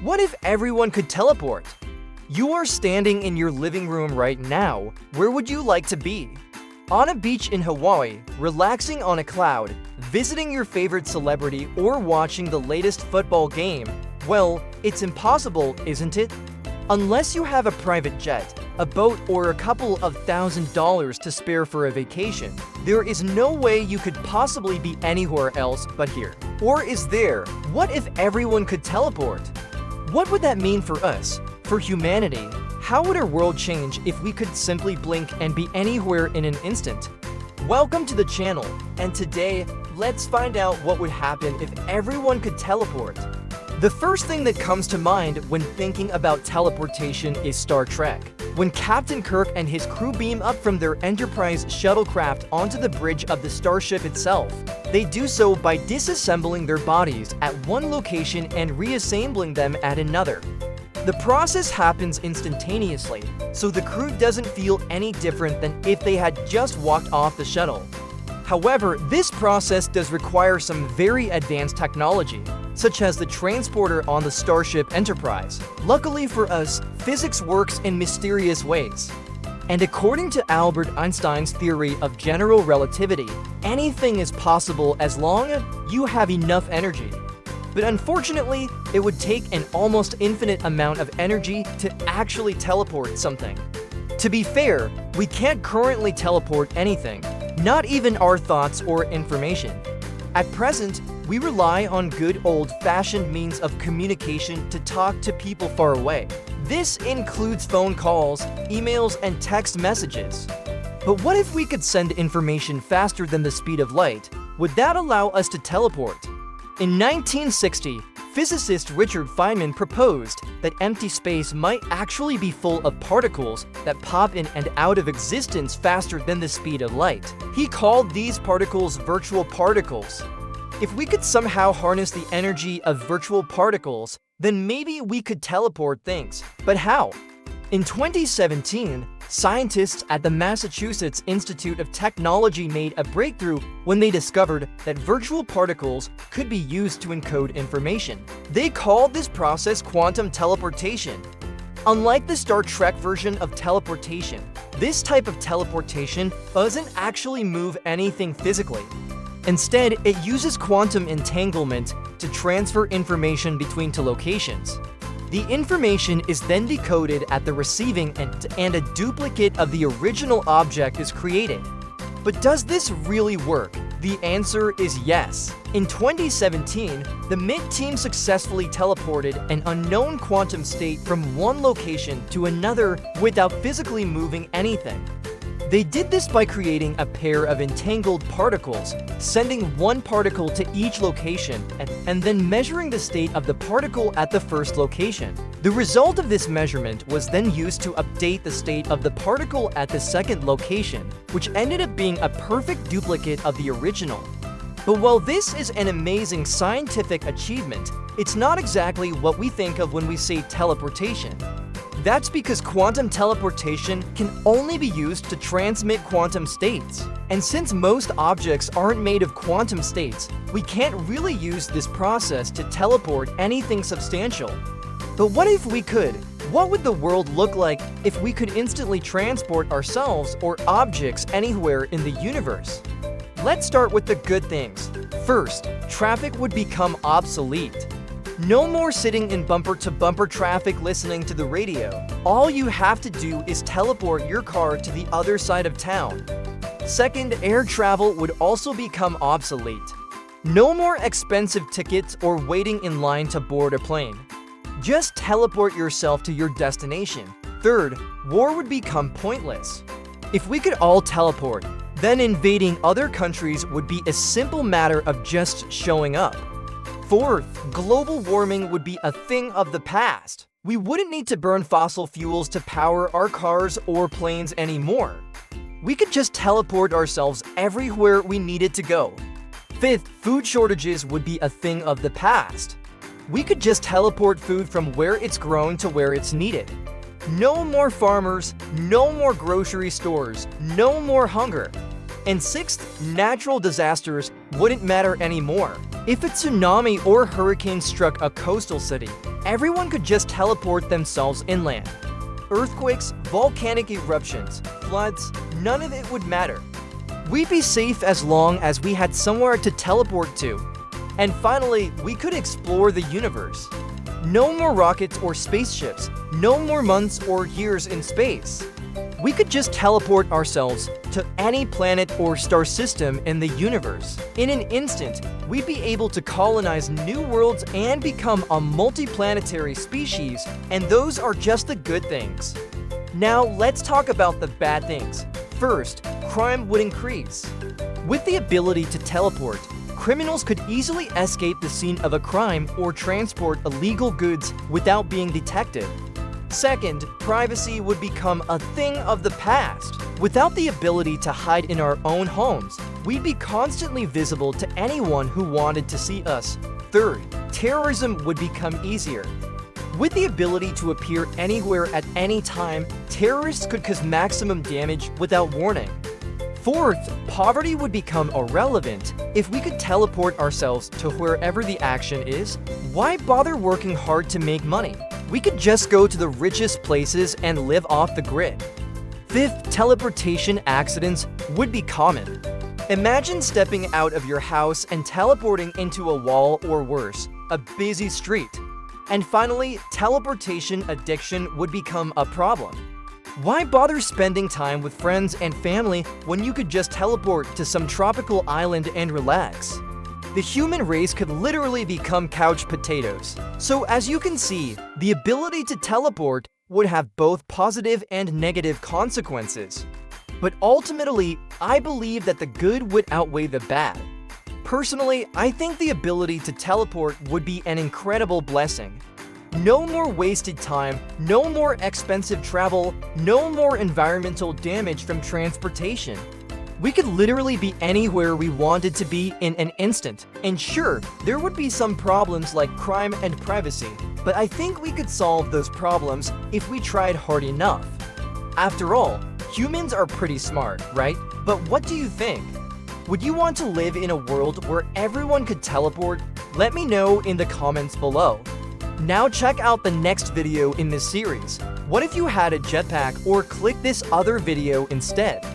What if everyone could teleport? You are standing in your living room right now. Where would you like to be? On a beach in Hawaii, relaxing on a cloud, visiting your favorite celebrity, or watching the latest football game? Well, it's impossible, isn't it? Unless you have a private jet, a boat, or a couple of $1,000s to spare for a vacation, there is no way you could possibly be anywhere else but here. Or is there? What if everyone could teleport? What would that mean for us, for humanity? How would our world change if we could simply blink and be anywhere in an instant? Welcome to the channel, and today, let's find out what would happen if everyone could teleport. The first thing that comes to mind when thinking about teleportation is Star Trek. When Captain Kirk and his crew beam up from their Enterprise shuttlecraft onto the bridge of the starship itself, they do so by disassembling their bodies at one location and reassembling them at another. The process happens instantaneously, so the crew doesn't feel any different than if they had just walked off the shuttle. However, this process does require some very advanced technology, such as the transporter on the Starship Enterprise. Luckily for us, physics works in mysterious ways. And according to Albert Einstein's theory of general relativity, anything is possible as long as you have enough energy. But unfortunately, it would take an almost infinite amount of energy to actually teleport something. To be fair, we can't currently teleport anything, not even our thoughts or information. At present, we rely on good old-fashioned means of communication to talk to people far away. This includes phone calls, emails, and text messages. But what if we could send information faster than the speed of light? Would that allow us to teleport? In 1960, physicist Richard Feynman proposed that empty space might actually be full of particles that pop in and out of existence faster than the speed of light. He called these particles virtual particles. If we could somehow harness the energy of virtual particles, then maybe we could teleport things. But how? In 2017, scientists at the Massachusetts Institute of Technology made a breakthrough when they discovered that virtual particles could be used to encode information. They called this process quantum teleportation. Unlike the Star Trek version of teleportation, this type of teleportation doesn't actually move anything physically. Instead, it uses quantum entanglement to transfer information between two locations. The information is then decoded at the receiving end, and a duplicate of the original object is created. But does this really work? The answer is yes. In 2017, the MIT team successfully teleported an unknown quantum state from one location to another without physically moving anything. They did this by creating a pair of entangled particles, sending one particle to each location, and then measuring the state of the particle at the first location. The result of this measurement was then used to update the state of the particle at the second location, which ended up being a perfect duplicate of the original. But while this is an amazing scientific achievement, it's not exactly what we think of when we say teleportation. That's because quantum teleportation can only be used to transmit quantum states. And since most objects aren't made of quantum states, we can't really use this process to teleport anything substantial. But what if we could? What would the world look like if we could instantly transport ourselves or objects anywhere in the universe? Let's start with the good things. First, traffic would become obsolete. No more sitting in bumper-to-bumper traffic listening to the radio. All you have to do is teleport your car to the other side of town. Second, air travel would also become obsolete. No more expensive tickets or waiting in line to board a plane. Just teleport yourself to your destination. Third, war would become pointless. If we could all teleport, then invading other countries would be a simple matter of just showing up. Fourth, global warming would be a thing of the past. We wouldn't need to burn fossil fuels to power our cars or planes anymore. We could just teleport ourselves everywhere we needed to go. Fifth, food shortages would be a thing of the past. We could just teleport food from where it's grown to where it's needed. No more farmers, no more grocery stores, no more hunger. And sixth, natural disasters wouldn't matter anymore. If a tsunami or hurricane struck a coastal city, everyone could just teleport themselves inland. Earthquakes, volcanic eruptions, floods, none of it would matter. We'd be safe as long as we had somewhere to teleport to. And finally, we could explore the universe. No more rockets or spaceships, no more months or years in space. We could just teleport ourselves to any planet or star system in the universe. In an instant, we'd be able to colonize new worlds and become a multiplanetary species, and those are just the good things. Now, let's talk about the bad things. First, crime would increase. With the ability to teleport, criminals could easily escape the scene of a crime or transport illegal goods without being detected. Second, privacy would become a thing of the past. Without the ability to hide in our own homes, we'd be constantly visible to anyone who wanted to see us. Third, terrorism would become easier. With the ability to appear anywhere at any time, terrorists could cause maximum damage without warning. Fourth, poverty would become irrelevant. If we could teleport ourselves to wherever the action is, why bother working hard to make money? We could just go to the richest places and live off the grid. Fifth, teleportation accidents would be common. Imagine stepping out of your house and teleporting into a wall or worse, a busy street. And finally, teleportation addiction would become a problem. Why bother spending time with friends and family when you could just teleport to some tropical island and relax? The human race could literally become couch potatoes. So as you can see, the ability to teleport would have both positive and negative consequences. But ultimately, I believe that the good would outweigh the bad. Personally, I think the ability to teleport would be an incredible blessing. No more wasted time, no more expensive travel, no more environmental damage from transportation. We could literally be anywhere we wanted to be in an instant. And sure, there would be some problems like crime and privacy, but I think we could solve those problems if we tried hard enough. After all, humans are pretty smart, right? But what do you think? Would you want to live in a world where everyone could teleport? Let me know in the comments below. Now check out the next video in this series. What if you had a jetpack or click this other video instead?